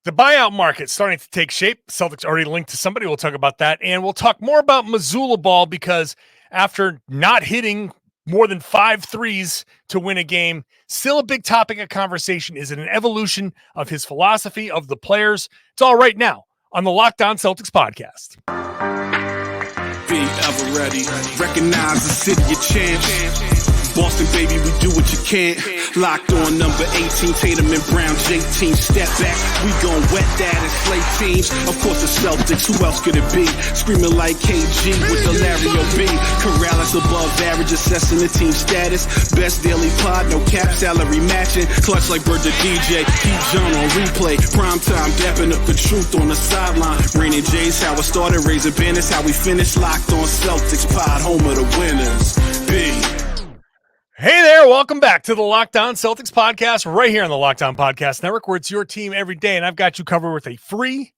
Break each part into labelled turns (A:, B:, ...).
A: The buyout market starting to take shape. Celtics already linked to somebody. We'll talk about that. And we'll talk more about Mazzulla-ball because after not hitting more than 5 threes to win a game, still a big topic of conversation. Is it an evolution of his philosophy, of the players? It's all right now on the Locked On Celtics podcast.
B: Be ever ready. Recognize the city of champs. Boston, baby, we do what you can't. Locked on number 18, Tatum and Brown, J-team, step back. We gon' wet that and slay teams. Of course the Celtics, who else could it be? Screaming like KG with the Larry O.B. Karalis above average, assessing the team status. Best daily pod, no cap salary matching. Clutch like Bird the DJ, Pete John on replay. Prime time, dapping up the truth on the sideline. Raining J's, how it started, raising banners, how we finished. Locked on Celtics pod, home of the winners. B.
A: Hey there, welcome back to the Locked On Celtics podcast right here on the Locked On Podcast Network, where it's your team every day, and I've got you covered with a free,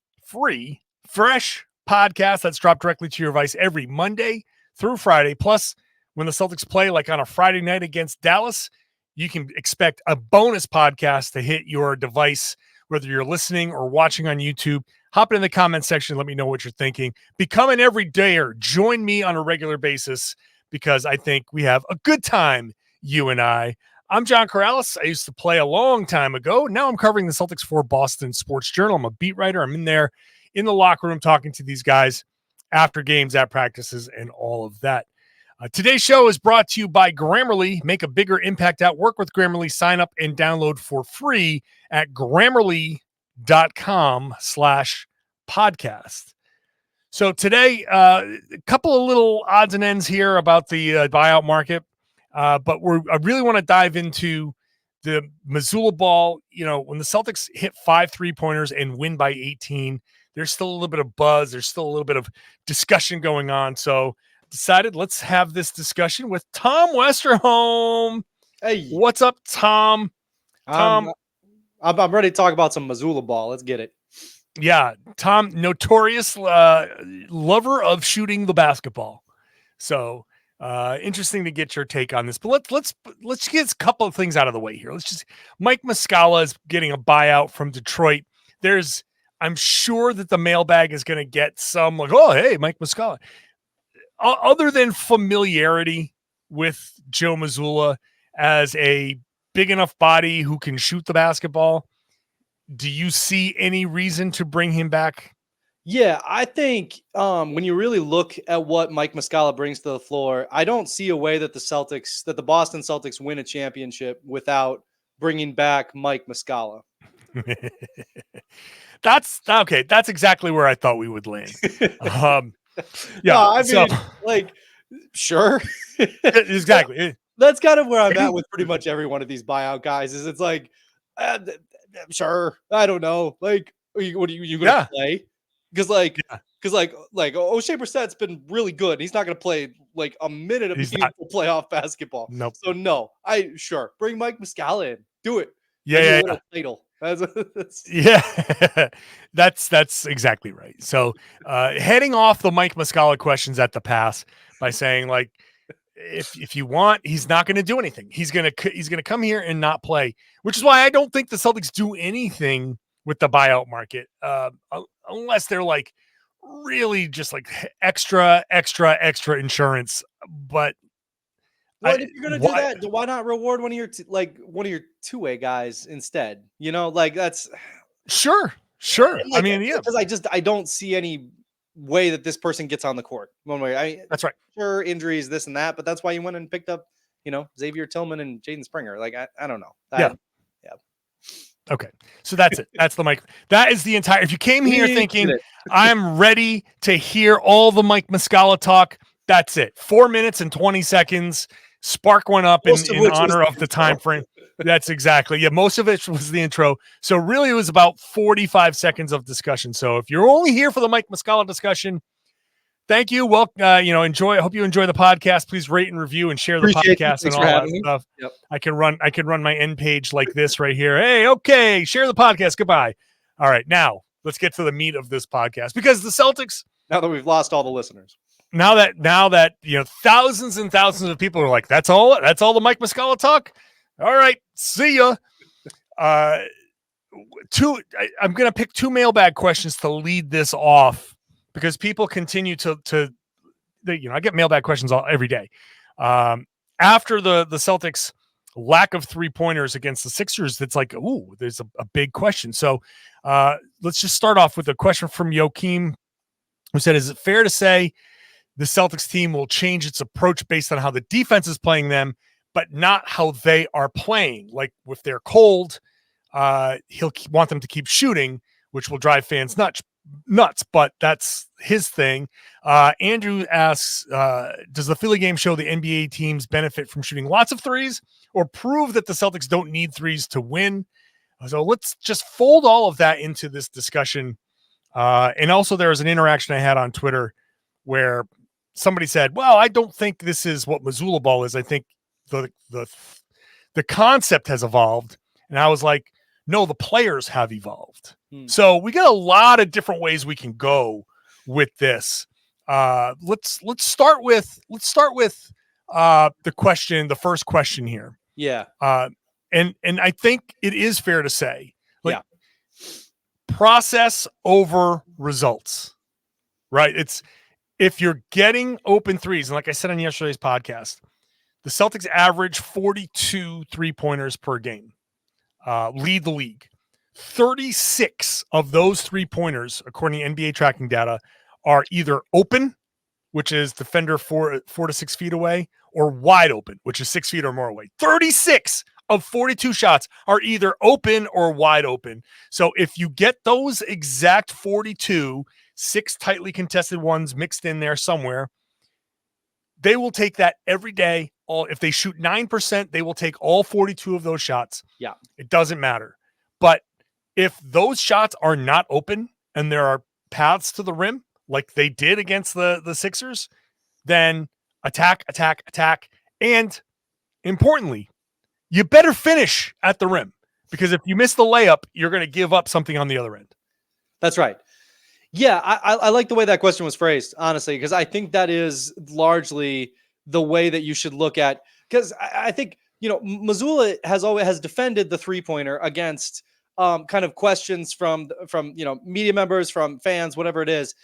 A: fresh podcast that's dropped directly to your device every Monday through Friday. Plus, when the Celtics play like on a Friday night against Dallas, you can expect a bonus podcast to hit your device, whether you're listening or watching on YouTube. Hop in the comment section, let me know what you're thinking. Become an everydayer. Join me on a regular basis because I think we have a good time, you and I. I'm John Karalis. I used to play a long time ago. Now I'm covering the Celtics for Boston Sports Journal. I'm a beat writer. I'm in there in the locker room talking to these guys after games, at practices, and all of that. Today's show is brought to you by Grammarly. Make a bigger impact at work with Grammarly. Sign up and download for free at Grammarly.com/podcast. So today, a couple of little odds and ends here about the buyout market. But I really want to dive into the Mazzulla-ball. You know, when the Celtics hit 5 3-pointers and win by 18, there's still a little bit of buzz. There's still a little bit of discussion going on. So decided let's have this discussion with Tom Westerholm.
C: Hey,
A: what's up, Tom?
C: I'm ready to talk about some Mazzulla-ball. Let's get it.
A: Yeah, Tom, notorious lover of shooting the basketball. So interesting to get your take on this, but let's get a couple of things out of the way here. Mike Muscala is getting a buyout from Detroit. I'm sure that the mailbag is going to get some like, oh, hey, Mike Muscala. Other than familiarity with Joe Mazzulla as a big enough body who can shoot the basketball, do you see any reason to bring him back?
C: Yeah, I think when you really look at what Mike Muscala brings to the floor, I don't see a way that the Boston Celtics win a championship without bringing back Mike Muscala.
A: That's okay. That's exactly where I thought we would land. Yeah,
C: no, I mean, sure.
A: Exactly.
C: That's kind of where I'm at with pretty much every one of these buyout guys. Is it's like, sure, I don't know. Like, what are you going to play? Because O'Shea Brissett's been really good. He's not going to play like a minute of meaningful playoff basketball.
A: Nope.
C: So no, bring Mike Muscala in. Do it.
A: Yeah.
C: Title.
A: That's exactly right. So heading off the Mike Muscala questions at the pass by saying like, if you want, he's not going to do anything. He's going to come here and not play, which is why I don't think the Celtics do anything with the buyout market, unless they're like really just like extra insurance. But
C: if you're gonna do that, why not reward one of your two-way guys instead? You know, like that's
A: sure. Like, I mean, yeah,
C: because I don't see any way that this person gets on the court one way.
A: That's right.
C: Sure, injuries, this and that, but that's why you went and picked up, Xavier Tillman and Jaden Springer. Like I don't know.
A: Yeah. Okay, so that's it. That's the Mike. That is the entire. If you came here thinking I'm ready to hear all the Mike Muscala talk, that's it. 4 minutes and 20 seconds. Spark one up in honor of the time frame. That's exactly. Yeah, most of it was the intro. So really, it was about 45 seconds of discussion. So if you're only here for the Mike Muscala discussion, thank you. Well, enjoy. I hope you enjoy the podcast. Please rate and review and share the podcast and all that stuff. Yep. I can run my end page like this right here. Hey, okay, share the podcast. Goodbye. All right, now let's get to the meat of this podcast because the Celtics.
C: Now that we've lost all the listeners.
A: Now that thousands and thousands of people are like, that's all the Mike Muscala talk. All right, see ya. I'm going to pick two mailbag questions to lead this off because people continue I get mailbag questions every day. After the Celtics lack of 3-pointers against the Sixers, it's like, ooh, there's a big question. So let's just start off with a question from Joachim, who said, is it fair to say the Celtics team will change its approach based on how the defense is playing them, but not how they are playing? Like if they're cold, he'll want them to keep shooting, which will drive fans nuts, but that's his thing. Andrew asks, does the Philly game show the NBA teams benefit from shooting lots of threes or prove that the Celtics don't need threes to win? So let's just fold all of that into this discussion. And also there was an interaction I had on Twitter where somebody said, well, I don't think this is what Mazzulla-ball is. I think the concept has evolved. And I was like, no, the players have evolved. So we got a lot of different ways we can go with this. Let's start with the first question here.
C: Yeah.
A: And I think it is fair to say, process over results, right? It's if you're getting open threes, and like I said on yesterday's podcast, the Celtics average 42 3-pointers per game, lead the league. 36 of those 3-pointers, according to NBA tracking data, are either open, which is defender 4 to 6 feet away, or wide open, which is 6 feet or more away. 36 of 42 shots are either open or wide open. So if you get those exact 42, 6 tightly contested ones mixed in there somewhere, they will take that every day. If they shoot 9%, they will take all 42 of those shots.
C: Yeah.
A: It doesn't matter. But if those shots are not open and there are paths to the rim, like they did against the Sixers, then attack. And importantly, you better finish at the rim, because if you miss the layup, you're going to give up something on the other end.
C: That's right. Yeah, I like the way that question was phrased, honestly, because I think that is largely the way that you should look at, because I think, Mazzulla has defended the 3-pointer against kind of questions from media members, from fans, whatever it is,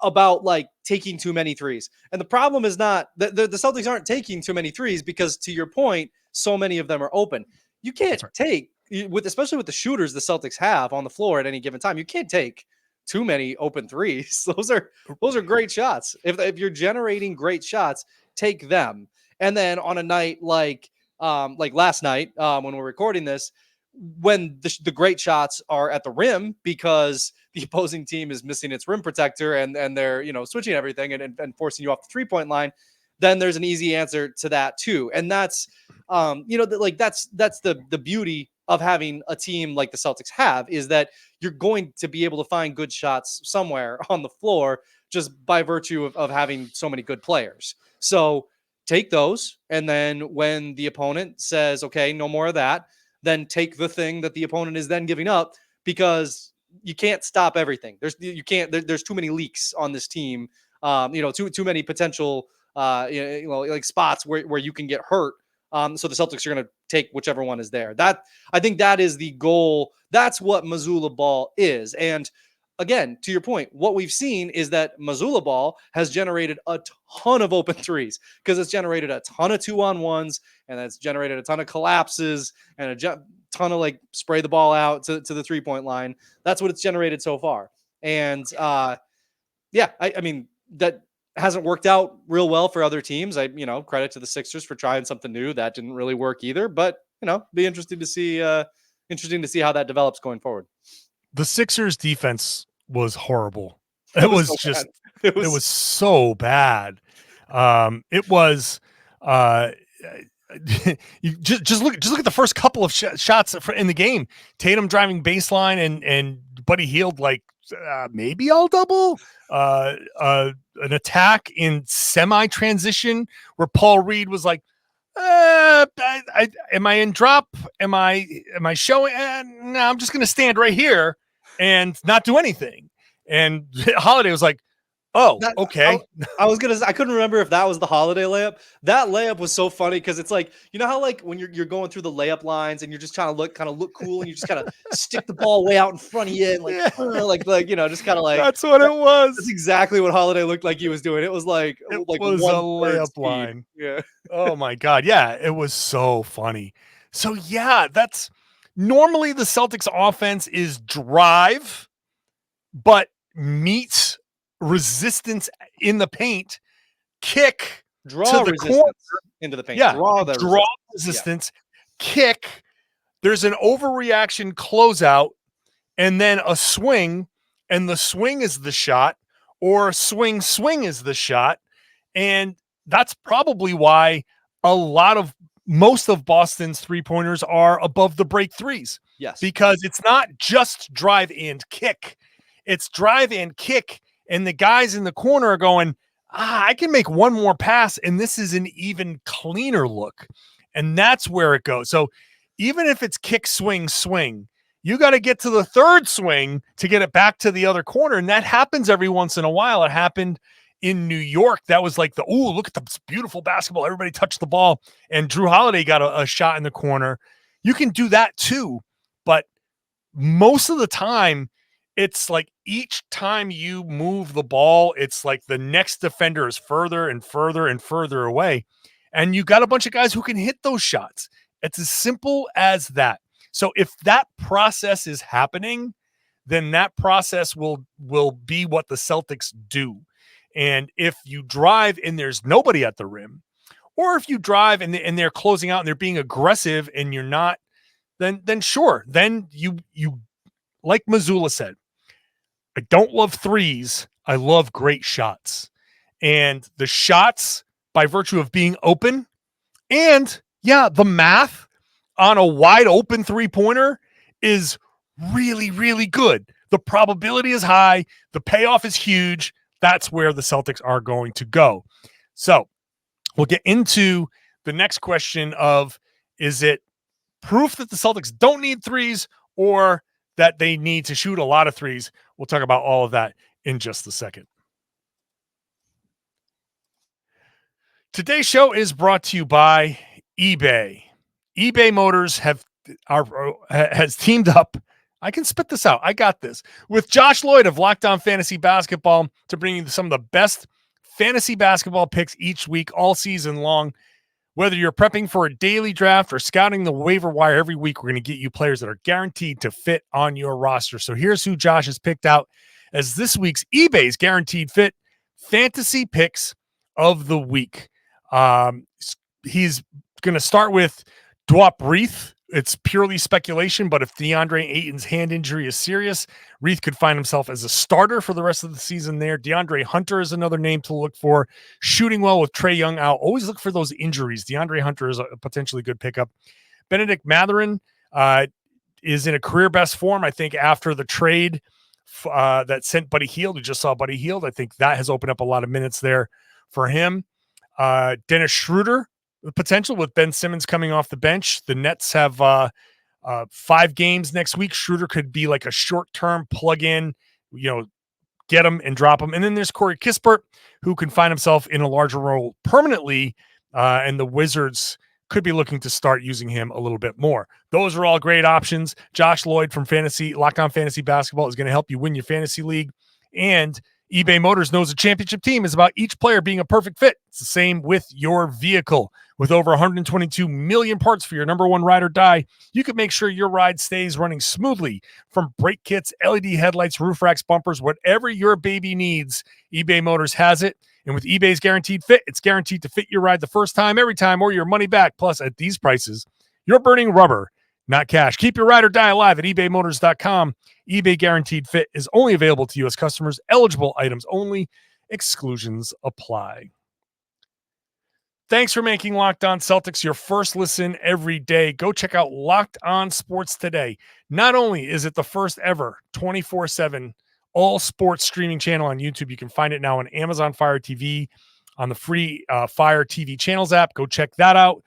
C: about like taking too many threes. And the problem is not that the Celtics aren't taking too many threes, because to your point, so many of them are open. You can't take, especially with the shooters the Celtics have on the floor at any given time, you can't take too many open threes. Those are great shots. If you're generating great shots, take them. And then on a night like last night, when we're recording this, when the great shots are at the rim because the opposing team is missing its rim protector and they're switching everything and forcing you off the 3-point line, then there's an easy answer to that too. And that's that's the beauty of having a team like the Celtics have, is that you're going to be able to find good shots somewhere on the floor just by virtue of having so many good players. So take those, and then when the opponent says, okay, no more of that, then take the thing that the opponent is then giving up, because you can't stop everything. There's too many leaks on this team. Too many potential spots where you can get hurt. So the Celtics are going to take whichever one is there. I think that is the goal. That's what Mazzulla-ball is. And again, to your point, what we've seen is that Mazzulla-ball has generated a ton of open threes, because it's generated a ton of 2-on-1s, and it's generated a ton of collapses and a ton of spray the ball out to the 3-point line. That's what it's generated so far. And I mean, that hasn't worked out real well for other teams. Credit to the Sixers for trying something new. That didn't really work either, but be interesting to see how that develops going forward.
A: The Sixers defense was horrible. It was so bad. It was you just look at the first couple of shots in the game. Tatum driving baseline and Buddy Hield maybe all double. An attack in semi-transition where Paul Reed was like, am I in drop? Am I showing? No, I'm just going to stand right here and not do anything. And Holiday was like, Oh,
C: That
A: okay.
C: I was gonna say, I couldn't remember if that was the holiday layup. That layup was so funny because it's like, you know how like when you're going through the layup lines and you're just trying to look cool and you just kind of stick the ball way out in front of you and
A: Yeah,
C: just kind of like
A: that's what it
C: that's
A: was.
C: exactly what Holiday looked like he was doing. It was
A: It
C: like
A: was a
C: 1/3
A: layup
C: speed.
A: line.
C: Yeah.
A: Oh my God. Yeah, it was so funny. So yeah, that's normally the Celtics offense is drive, but meets resistance in the paint, kick to
C: Draw
A: the corner.
C: resistance into the paint.
A: Yeah,
C: Draw the
A: draw
C: resistance. Yeah.
A: resistance, kick. There's an overreaction closeout, and then a swing, and the swing is the shot, or swing is the shot. And that's probably why most of Boston's 3-pointers are above the break threes,
C: Yes.
A: because it's not just drive and kick. It's drive and kick. And the guys in the corner are going, I can make one more pass, and this is an even cleaner look. And that's where it goes. So even if it's kick, swing, you got to get to the third swing to get it back to the other corner. And that happens every once in a while. It happened in New York. That was like look at this beautiful basketball. Everybody touched the ball. And Drew Holiday got a shot in the corner. You can do that too. But most of the time, it's like each time you move the ball, it's like the next defender is further and further and further away. And you got a bunch of guys who can hit those shots. It's as simple as that. So if that process is happening, then that process will be what the Celtics do. And if you drive and there's nobody at the rim, or if you drive and they're closing out and they're being aggressive and you're not, then sure. Then you like Mazzulla said, I don't love threes. I love great shots. And the shots, by virtue of being open, and yeah, the math on a wide open 3-pointer is really, really good. The probability is high. The payoff is huge. That's where the Celtics are going to go. So we'll get into the next question of, is it proof that the Celtics don't need threes or that they need to shoot a lot of threes? We'll talk about all of that in just a second. Today's show is brought to you by eBay. eBay Motors has teamed up. I can spit this out. I got this. With Josh Lloyd of Locked On Fantasy Basketball to bring you some of the best fantasy basketball picks each week, all season long. Whether you're prepping for a daily draft or scouting the waiver wire every week, we're going to get you players that are guaranteed to fit on your roster. So here's who Josh has picked out as this week's eBay's Guaranteed Fit Fantasy Picks of the Week. He's going to start with Dwop Reith. It's purely speculation, but if DeAndre Ayton's hand injury is serious, Reith could find himself as a starter for the rest of the season there. DeAndre Hunter is another name to look for. Shooting well with Trae Young out. Always look for those injuries. DeAndre Hunter is a potentially good pickup. Benedict Mathurin is in a career best form, I think, after the trade that sent Buddy Hield. We just saw Buddy Hield. I think that has opened up a lot of minutes there for him. Dennis Schroeder, the potential with Ben Simmons coming off the bench. The Nets have 5 games next week. Schroeder could be like a short-term plug-in, get him and drop him. And then there's Corey Kispert, who can find himself in a larger role permanently, and the Wizards could be looking to start using him a little bit more. Those are all great options. Josh Lloyd from Locked On Fantasy Basketball is going to help you win your fantasy league. And eBay Motors knows a championship team is about each player being a perfect fit. It's the same with your vehicle. With over 122 million parts for your number one ride or die, you can make sure your ride stays running smoothly. From brake kits, LED headlights, roof racks, bumpers, whatever your baby needs, eBay Motors has it. And with eBay's Guaranteed Fit, it's guaranteed to fit your ride the first time, every time, or your money back. Plus, at these prices, you're burning rubber, not cash. Keep your ride or die alive at ebaymotors.com. eBay Guaranteed Fit is only available to U.S. customers. Eligible items only. Exclusions apply. Thanks for making Locked On Celtics your first listen every day. Go check out Locked On Sports today. Not only is it the first ever 24/7 all sports streaming channel on YouTube, you can find it now on Amazon Fire TV, on the free Fire TV channels app. Go check that out.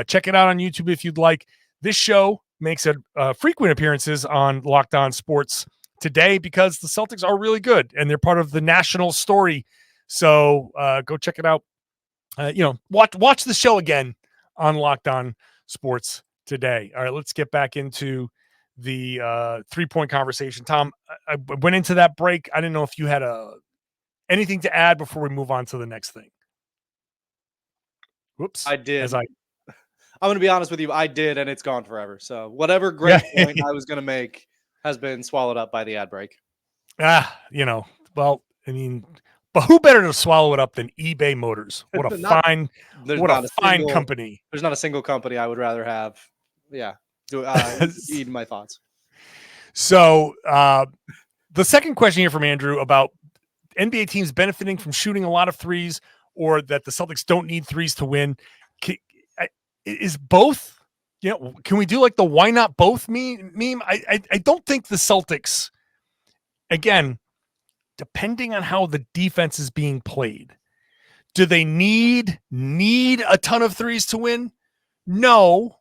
A: Check it out on YouTube if you'd like. This show makes frequent appearances on Locked On Sports today because the Celtics are really good and they're part of the national story. So go check it out. Watch the show again on Locked On Sports today. All right, let's get back into the 3-point conversation. Tom, I went into that break. I didn't know if you had anything to add before we move on to the next thing. Whoops.
C: I did. I'm going to be honest with you. I did, and it's gone forever. So whatever great point I was going to make has been swallowed up by the ad break.
A: Well, I mean, but who better to swallow it up than eBay Motors? What a fine company.
C: There's not a single company I would rather have. Yeah. Eating my thoughts.
A: So the second question here from Andrew about NBA teams benefiting from shooting a lot of threes or that the Celtics don't need threes to win. Is both, can we do like the why not both meme? I don't think the Celtics, again, depending on how the defense is being played, do they need a ton of threes to win? No,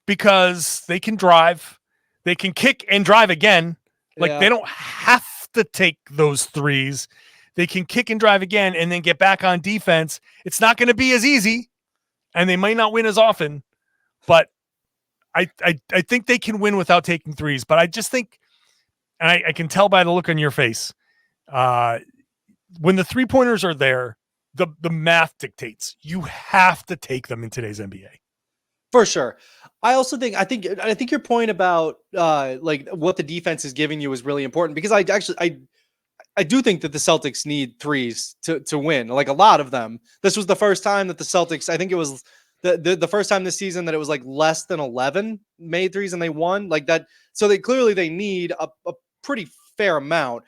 A: because they can drive, they can kick and drive again. They don't have to take those threes. They can kick and drive again and then get back on defense. It's not going to be as easy and they might not win as often, but I think they can win without taking threes. But I just think, and I can tell by the look on your face, when the 3-pointers are there, the math dictates you have to take them in today's NBA.
C: For sure. I think your point about what the defense is giving you is really important because I do think that the Celtics need threes to win. Like a lot of them. This was the first time that the Celtics, I think it was the first time this season that it was like less than 11 made threes and they won like that. So they need a pretty fair amount.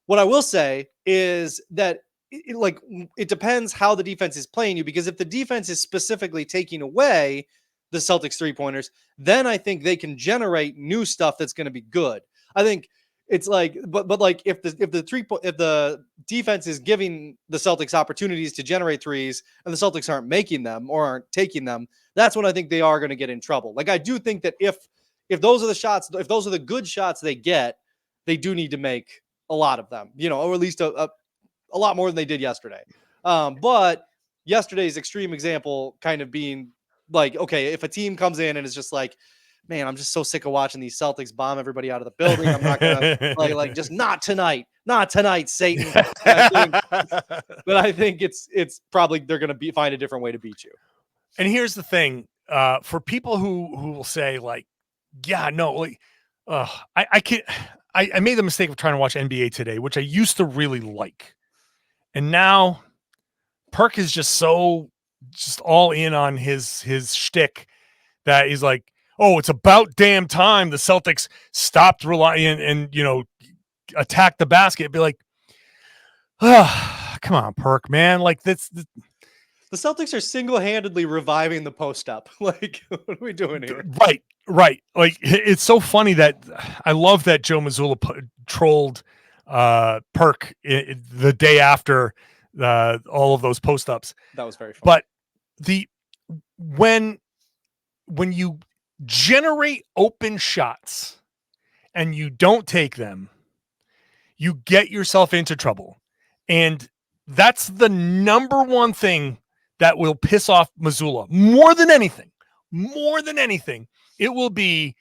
C: What I will say is that it depends how the defense is playing you, because if the defense is specifically taking away the Celtics 3-pointers, then I think they can generate new stuff that's going to be good. I think it's like, but like if the defense is giving the Celtics opportunities to generate threes and the Celtics aren't making them or aren't taking them, that's when I think they are going to get in trouble. Like I do think that if those are the shots, if those are the good shots they get, they do need to make a lot of them, or at least a lot more than they did yesterday. But yesterday's extreme example kind of being like, okay, if a team comes in and it's just like, man, I'm just so sick of watching these Celtics bomb everybody out of the building. I'm not gonna like just not tonight, Satan. But I think it's probably they're gonna find a different way to beat you.
A: And here's the thing, for people who will say like, yeah, no, like, I made the mistake of trying to watch NBA today, which I used to really like, and now Perk is just all in on his shtick that he's like, oh, it's about damn time the Celtics stopped relying and attack the basket. It'd be like, come on, Perk, man. Like that's the
C: Celtics are single-handedly reviving the post-up. Like, what are we doing here?
A: Right. Like, it's so funny that I love that Joe Mazzulla trolled Perk the day after all of those post-ups.
C: That was very
A: But
C: funny.
A: when you generate open shots and you don't take them, you get yourself into trouble. And that's the number one thing that will piss off Mazzulla more than anything. It will be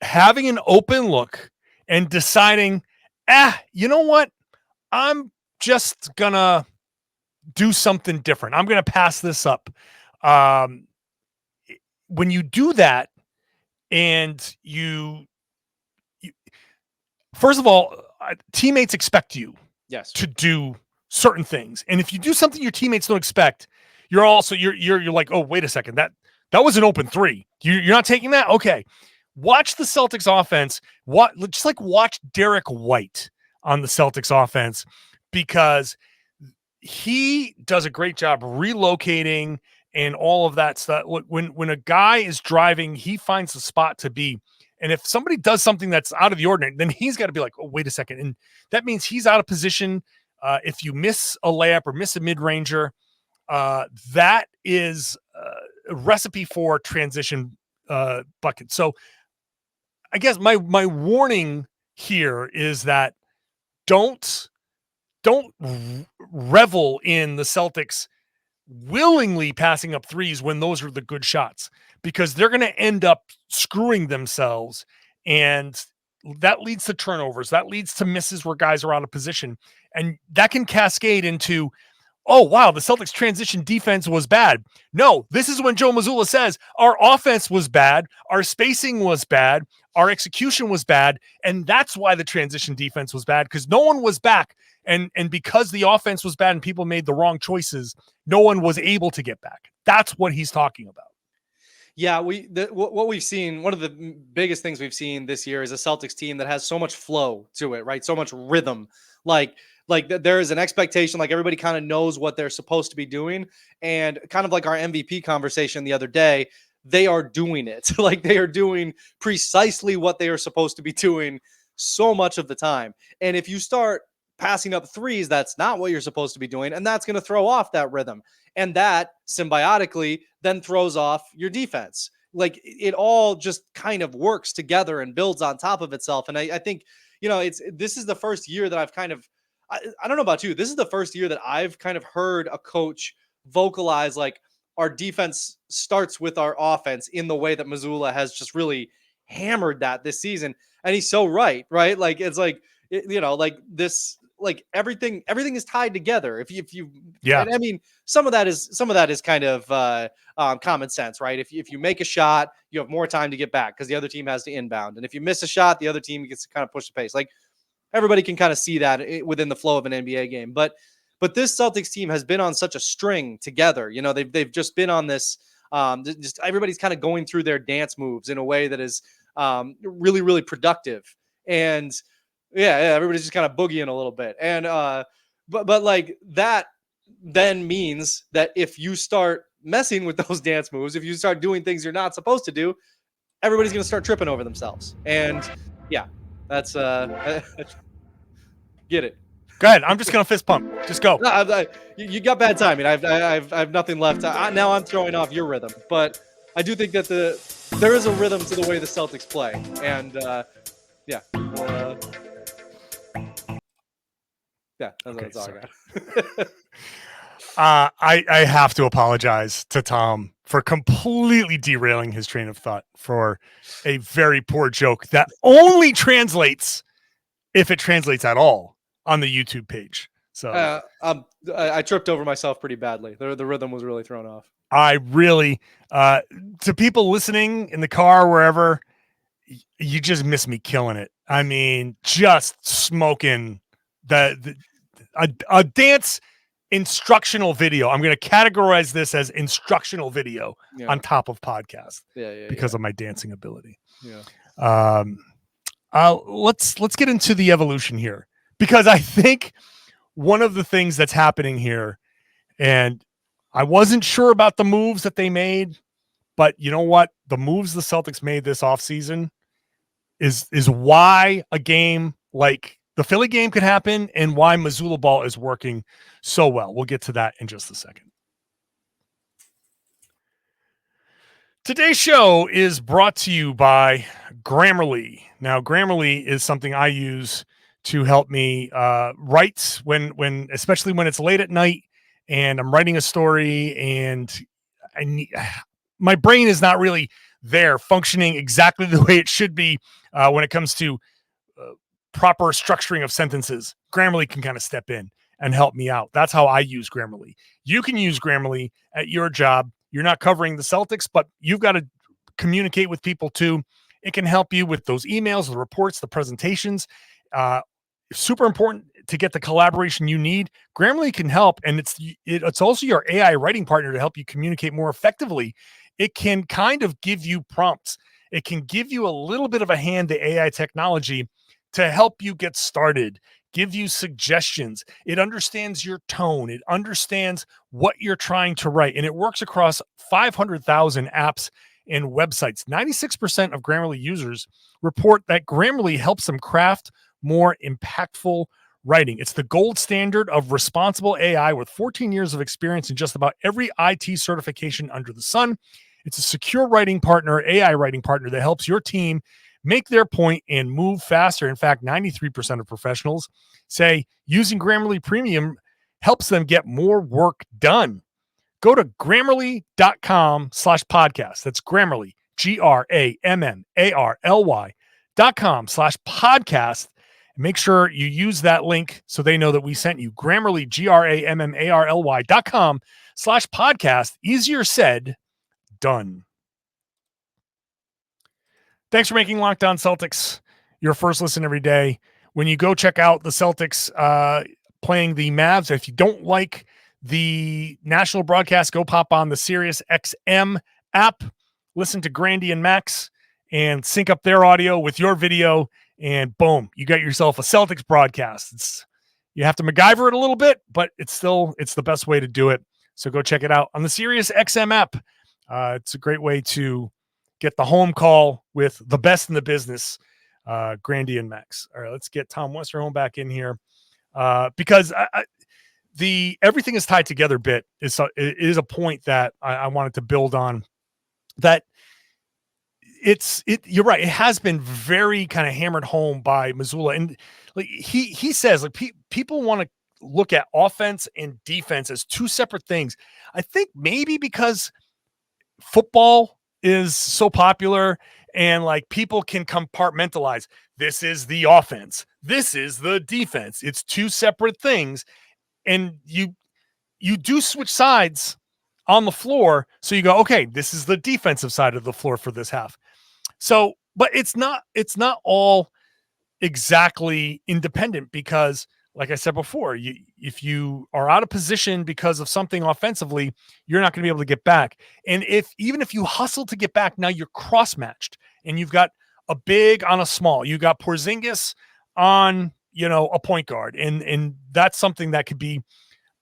A: having an open look and deciding, you know what? I'm just gonna do something different. I'm gonna pass this up. When you do that, and you first of all, teammates expect you to do certain things, and if you do something your teammates don't expect, you're like, oh, wait a second, that was an open three. You're not taking that? Okay. Watch the Celtics offense. Watch Derek White on the Celtics offense, because he does a great job relocating and all of that stuff. When a guy is driving, he finds a spot to be. And if somebody does something that's out of the ordinary, then he's got to be like, oh, wait a second. And that means he's out of position. If you miss a layup or miss a mid-ranger, that is a recipe for transition bucket. So I guess my warning here is that don't revel in the Celtics willingly passing up threes when those are the good shots, because they're going to end up screwing themselves, and that leads to turnovers. That leads to misses where guys are out of position, and that can cascade into, oh, wow, the Celtics transition defense was bad. No, this is when Joe Mazzulla says our offense was bad, our spacing was bad, our execution was bad, and that's why the transition defense was bad, because no one was back. And because the offense was bad and people made the wrong choices, no one was able to get back. That's what he's talking about.
C: Yeah, what we've seen, one of the biggest things we've seen this year is a Celtics team that has so much flow to it, right? So much rhythm. Like there is an expectation, like everybody kind of knows what they're supposed to be doing. And kind of like our MVP conversation the other day, they are doing it. Like they are doing precisely what they are supposed to be doing so much of the time. And if you start passing up threes, that's not what you're supposed to be doing. And that's going to throw off that rhythm. And that symbiotically then throws off your defense. Like it all just kind of works together and builds on top of itself. And I think, this is the first year that I've kind of, I don't know about you, this is the first year that I've kind of heard a coach vocalize like our defense starts with our offense in the way that Mazzulla has just really hammered that this season. And he's so right? Like it's like, like this, like everything is tied together. If you,
A: yeah,
C: I mean, some of that is kind of common sense, right? If you make a shot, you have more time to get back because the other team has to inbound. And if you miss a shot, the other team gets to kind of push the pace. Like everybody can kind of see that within the flow of an NBA game. But this Celtics team has been on such a string together. They've just been on this, just everybody's kind of going through their dance moves in a way that is really, really productive. And yeah, everybody's just kind of boogieing a little bit. And but like that then means that if you start messing with those dance moves, if you start doing things you're not supposed to do, everybody's going to start tripping over themselves. And yeah, that's get it.
A: Go ahead. I'm just going to fist pump. Just go.
C: No, you got bad timing. I've nothing left. Now I'm throwing off your rhythm, but I do think that there is a rhythm to the way the Celtics play. And yeah. Yeah, that's all I
A: got. I have to apologize to Tom for completely derailing his train of thought for a very poor joke that only translates, if it translates at all, on the YouTube page. So
C: I tripped over myself pretty badly. The rhythm was really thrown off.
A: I really, to people listening in the car, wherever, you just miss me killing it. I mean, just smoking a dance instructional video. I'm going to categorize this as instructional video on top of podcast because of my dancing ability. Yeah. Let's get into the evolution here, because I think one of the things that's happening here, and I wasn't sure about the moves that they made, but you know what? The moves the Celtics made this offseason is why a game like the Philly game could happen and why Mazzulla-ball is working so well. We'll get to that in just a second. Today's show is brought to you by Grammarly. Now, Grammarly is something I use to help me write when especially when it's late at night and I'm writing a story and my brain is not really there functioning exactly the way it should be when it comes to proper structuring of sentences. Grammarly can kind of step in and help me out. That's how I use Grammarly. You can use Grammarly at your job. You're not covering the Celtics, but you've got to communicate with people too. It can help you with those emails, the reports, the presentations. Super important to get the collaboration you need. Grammarly can help, and it's also your AI writing partner to help you communicate more effectively. It can kind of give you prompts. It can give you a little bit of a hand to AI technology to help you get started, give you suggestions. It understands your tone. It understands what you're trying to write, and it works across 500,000 apps and websites. 96% of Grammarly users report that Grammarly helps them craft more impactful writing. It's the gold standard of responsible AI with 14 years of experience in just about every IT certification under the sun. It's a secure writing partner, AI writing partner that helps your team make their point and move faster. In fact, 93% of professionals say using Grammarly Premium helps them get more work done. Go to Grammarly.com/podcast. That's Grammarly, Grammarly.com/podcast. Make sure you use that link so they know that we sent you. Grammarly, Grammarly.com/podcast. Easier said, done. Thanks for making Locked On Celtics your first listen every day. When you go check out the Celtics playing the Mavs, if you don't like the national broadcast, go pop on the Sirius XM app, listen to Grandy and Max, and sync up their audio with your video, and boom, you got yourself a Celtics broadcast. You have to MacGyver it a little bit, but it's the best way to do it. So go check it out on the Sirius XM app. It's a great way to get the home call with the best in the business, Grandy and Max. All right, let's get Tom Westerholm back in here because everything is tied together bit is a point that I wanted to build on. That you're right. It has been very kind of hammered home by Mazzulla, and like he says, like people want to look at offense and defense as two separate things. I think maybe because football is so popular and like people can compartmentalize. This is the offense. This is the defense. It's two separate things. And you do switch sides on the floor. So you go, okay, this is the defensive side of the floor for this half. So, but it's not all exactly independent because, like I said before, if you are out of position because of something offensively, you're not going to be able to get back. And even if you hustle to get back, now you're cross-matched and you've got a big on a small. You got Porzingis on, a point guard, and that's something that could be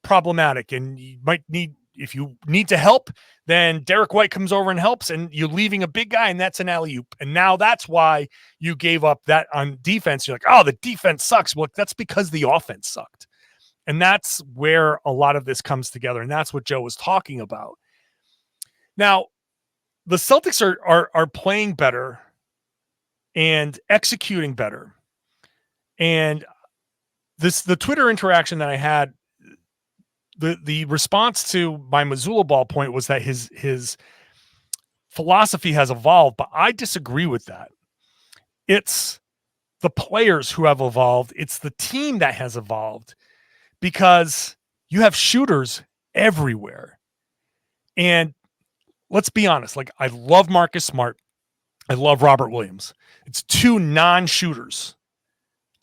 A: problematic. And you might if you need to help, then Derek White comes over and helps, and you're leaving a big guy, and that's an alley-oop. And now that's why you gave up that on defense. You're like, oh, the defense sucks. Well, that's because the offense sucked. And that's where a lot of this comes together, and that's what Joe was talking about. Now, the Celtics are playing better and executing better. And the Twitter interaction that I had, the response to my Mazzulla-ball point was that his philosophy has evolved, but I disagree with that. It's the players who have evolved. It's the team that has evolved because you have shooters everywhere. And let's be honest, like I love Marcus Smart. I love Robert Williams. It's two non-shooters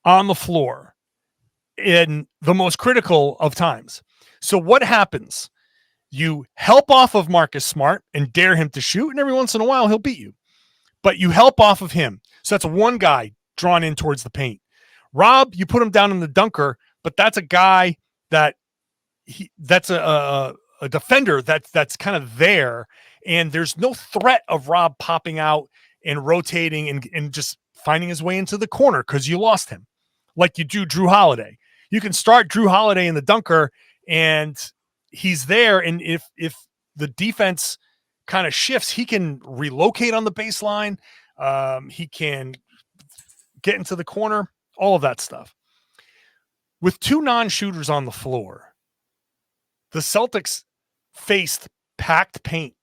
A: on the floor in the most critical of times. So what happens? You help off of Marcus Smart and dare him to shoot, and every once in a while he'll beat you. But you help off of him. So that's one guy drawn in towards the paint. Rob, you put him down in the dunker, but that's a guy that's a defender that's kind of there, and there's no threat of Rob popping out and rotating and just finding his way into the corner because you lost him, like you do Drew Holiday. You can start Drew Holiday in the dunker, and he's there. And if the defense kind of shifts, he can relocate on the baseline. He can get into the corner, all of that stuff. With two non-shooters on the floor, the Celtics faced packed paint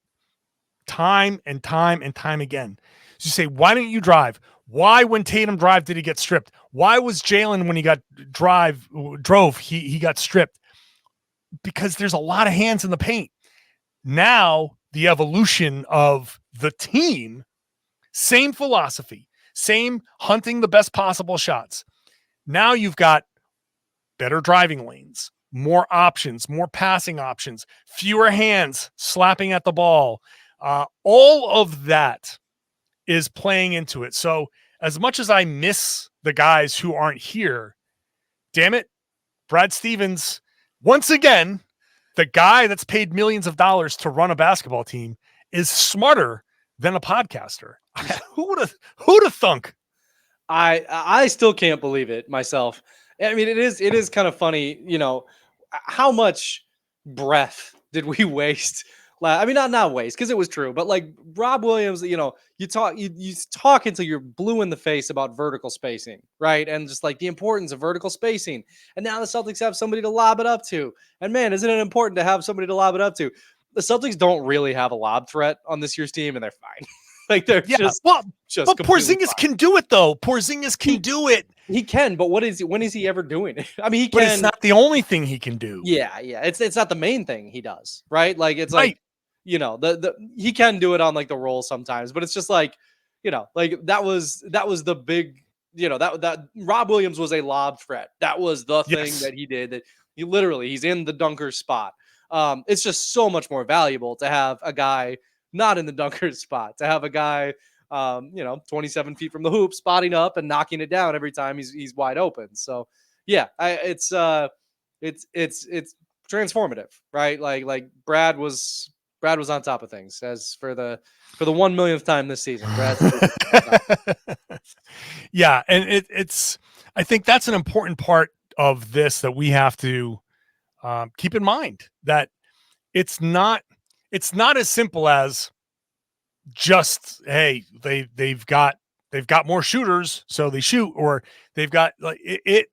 A: time and time and time again. So you say, why didn't you drive? Why, when Tatum drove, did he get stripped? Why was Jaylen, when he got drove, he got stripped? Because there's a lot of hands in the paint. Now, the evolution of the team, same philosophy, same hunting the best possible shots. Now you've got better driving lanes, more options, more passing options, fewer hands slapping at the ball. All of that is playing into it. So as much as I miss the guys who aren't here, damn it, Brad Stevens, once again, the guy that's paid millions of dollars to run a basketball team is smarter than a podcaster. Who would have thunk?
C: I still can't believe it myself. I mean, it is kind of funny, how much breath did we waste I mean, not waste because it was true, but like Rob Williams, you talk until you're blue in the face about vertical spacing, right? And just like the importance of vertical spacing. And now the Celtics have somebody to lob it up to. And man, isn't it important to have somebody to lob it up to? The Celtics don't really have a lob threat on this year's team, and they're fine. Like they're just
A: but
C: Porzingis
A: can do it though. Porzingis can do it.
C: He can, but when is he ever doing it? I mean, he can.
A: But it's not the only thing he can do.
C: Yeah. It's not the main thing he does, right? Like it's
A: right.
C: like, he can do it on like the roll sometimes, but it's just like, like that was the big, that Rob Williams was a lob threat. That was the thing that he did, that he's in the dunker spot. It's just so much more valuable to have a guy not in the dunker spot, to have a guy 27 feet from the hoop, spotting up and knocking it down every time he's wide open. So yeah, it's transformative, right? Like Brad was on top of things. As for the 1 millionth time this season, Brad.
A: Yeah, and it's I think that's an important part of this that we have to keep in mind, that it's not as simple as just, hey, they've got more shooters, so they shoot, or they've got like it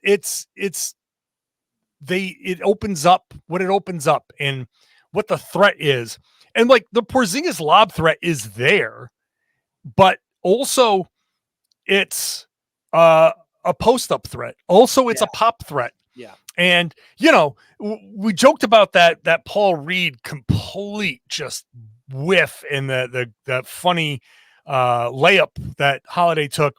A: opens up what it opens up and what the threat is. And like the Porzingis lob threat is there, but also it's a post up threat. Also, it's a pop threat.
C: Yeah.
A: And we joked about that Paul Reed complete just whiff in the funny layup that Holiday took.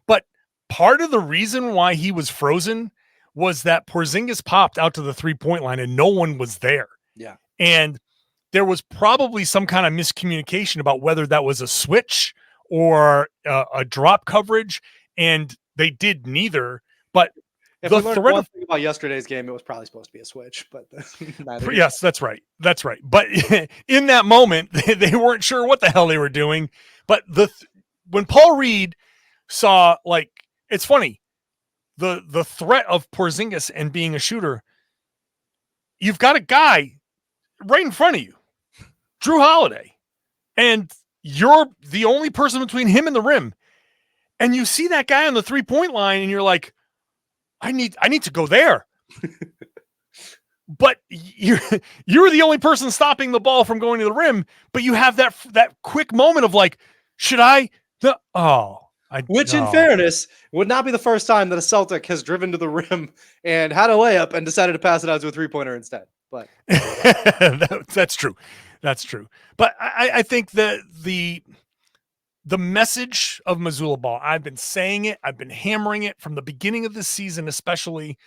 A: But part of the reason why he was frozen was that Porzingis popped out to the 3-point line and no one was there.
C: Yeah.
A: And there was probably some kind of miscommunication about whether that was a switch or a drop coverage, and they did neither. But
C: if we learned one thing about yesterday's game, it was probably supposed to be a switch. But
A: yes, that's right. But in that moment, they weren't sure what the hell they were doing. But when Paul Reed saw, like, it's funny, the threat of Porzingis and being a shooter, you've got a guy right in front of you, Drew Holiday, and you're the only person between him and the rim. And you see that guy on the 3-point line and you're like, I need to go there. But you're the only person stopping the ball from going to the rim, but you have that quick moment of like, should I? Which
C: in fairness would not be the first time that a Celtic has driven to the rim and had a layup and decided to pass it out to a 3-pointer instead. But
A: that's true. That's true. But I think the message of Mazzulla-ball, I've been saying it, I've been hammering it from the beginning of this season, especially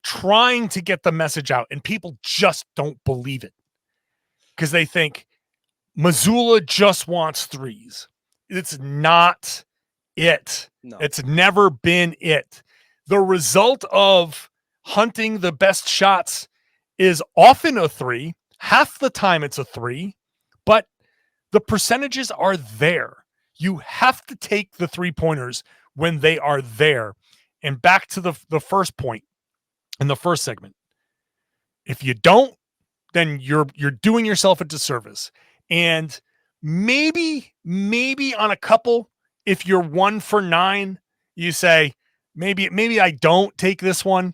A: trying to get the message out, and people just don't believe it because they think Mazzulla just wants threes. It's not it.
C: No.
A: It's never been it. The result of hunting the best shots is often a three. Half the time it's a three, but the percentages are there. You have to take the 3-pointers when they are there. And back to the first point in the first segment. If you don't, then you're doing yourself a disservice. And maybe on a couple, if you're 1 for 9, you say, maybe I don't take this one.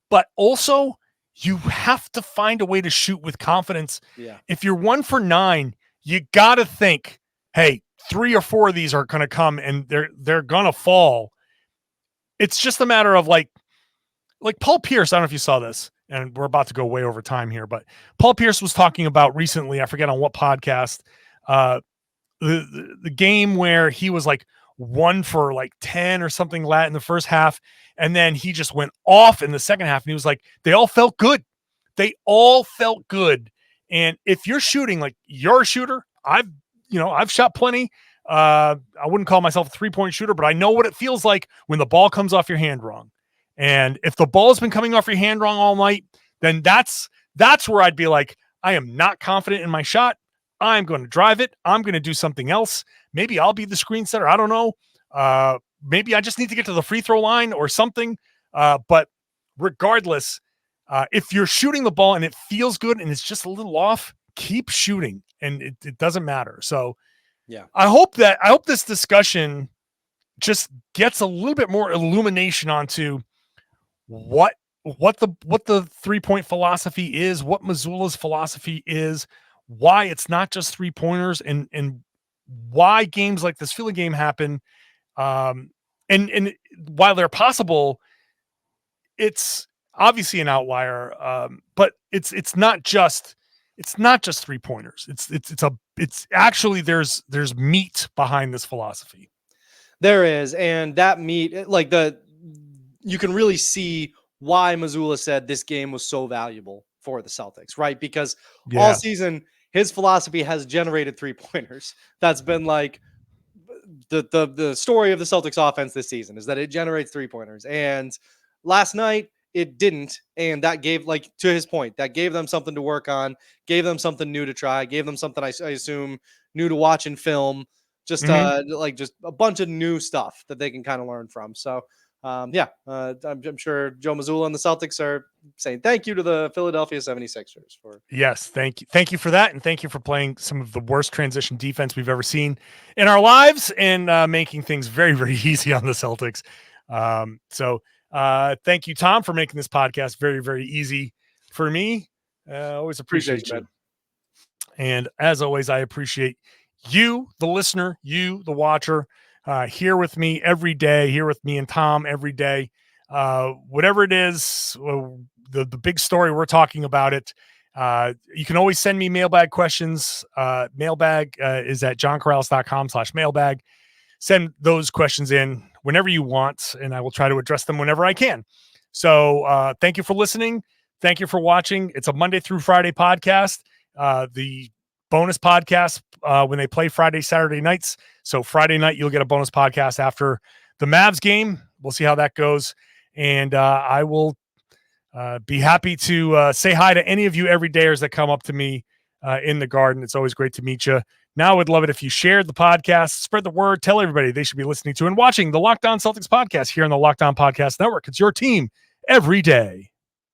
A: But also, you have to find a way to shoot with confidence.
C: Yeah.
A: If you're 1 for 9, you got to think, hey, 3 or 4 of these are going to come and they're going to fall. It's just a matter of like Paul Pierce. I don't know if you saw this, and we're about to go way over time here, but Paul Pierce was talking about recently, I forget on what podcast, the game where he was like 1 for like 10 or something in the first half. And then he just went off in the second half, and he was like, they all felt good. They all felt good. And if you're shooting, like you're a shooter, I've shot plenty. I wouldn't call myself a 3-point shooter, but I know what it feels like when the ball comes off your hand wrong. And if the ball's been coming off your hand wrong all night, then that's where I'd be like, I am not confident in my shot. I'm going to drive it. I'm going to do something else. Maybe I'll be the screen setter. I don't know. Maybe I just need to get to the free throw line or something. But regardless, if you're shooting the ball and it feels good and it's just a little off, keep shooting, and it doesn't matter. So
C: yeah,
A: I hope this discussion just gets a little bit more illumination onto what the 3-point philosophy is, what Mazzulla's philosophy is, why it's not just 3-pointers, and why games like this Philly game happen. And while they're possible, it's obviously an outlier. But it's not just 3-pointers. It's actually there's meat behind this philosophy.
C: there is, and that meat, like you can really see why Mazzulla said this game was so valuable for the Celtics, right? Because all season his philosophy has generated 3-pointers. That's been like the story of the Celtics offense this season, is that it generates 3-pointers. And last night it didn't, and that gave, like, to his point, that gave them something to work on, gave them something new to try, gave them something I assume new to watch in film, just like just a bunch of new stuff that they can kind of learn from. So I'm sure Joe Mazzulla and the Celtics are saying thank you to the Philadelphia 76ers for.
A: Yes, thank you for that, and thank you for playing some of the worst transition defense we've ever seen in our lives, and making things very, very easy on the Celtics. Thank you, Tom, for making this podcast very, very easy for me. Always appreciate you. And as always, I appreciate you, the listener, you, the watcher, here with me every day, here with me and Tom every day. Whatever it is, the big story, we're talking about it. You can always send me mailbag questions. Mailbag is at johnkaralis.com/mailbag. Send those questions in whenever you want, and I will try to address them whenever I can. So thank you for listening. Thank you for watching. It's a Monday through Friday podcast. The bonus podcast when they play Friday, Saturday nights. So Friday night, you'll get a bonus podcast after the Mavs game. We'll see how that goes. And I will be happy to say hi to any of you everydayers that come up to me in the garden. It's always great to meet you. Now I would love it if you shared the podcast, spread the word, tell everybody they should be listening to and watching the Locked On Celtics podcast here on the Locked On Podcast Network. It's your team every day.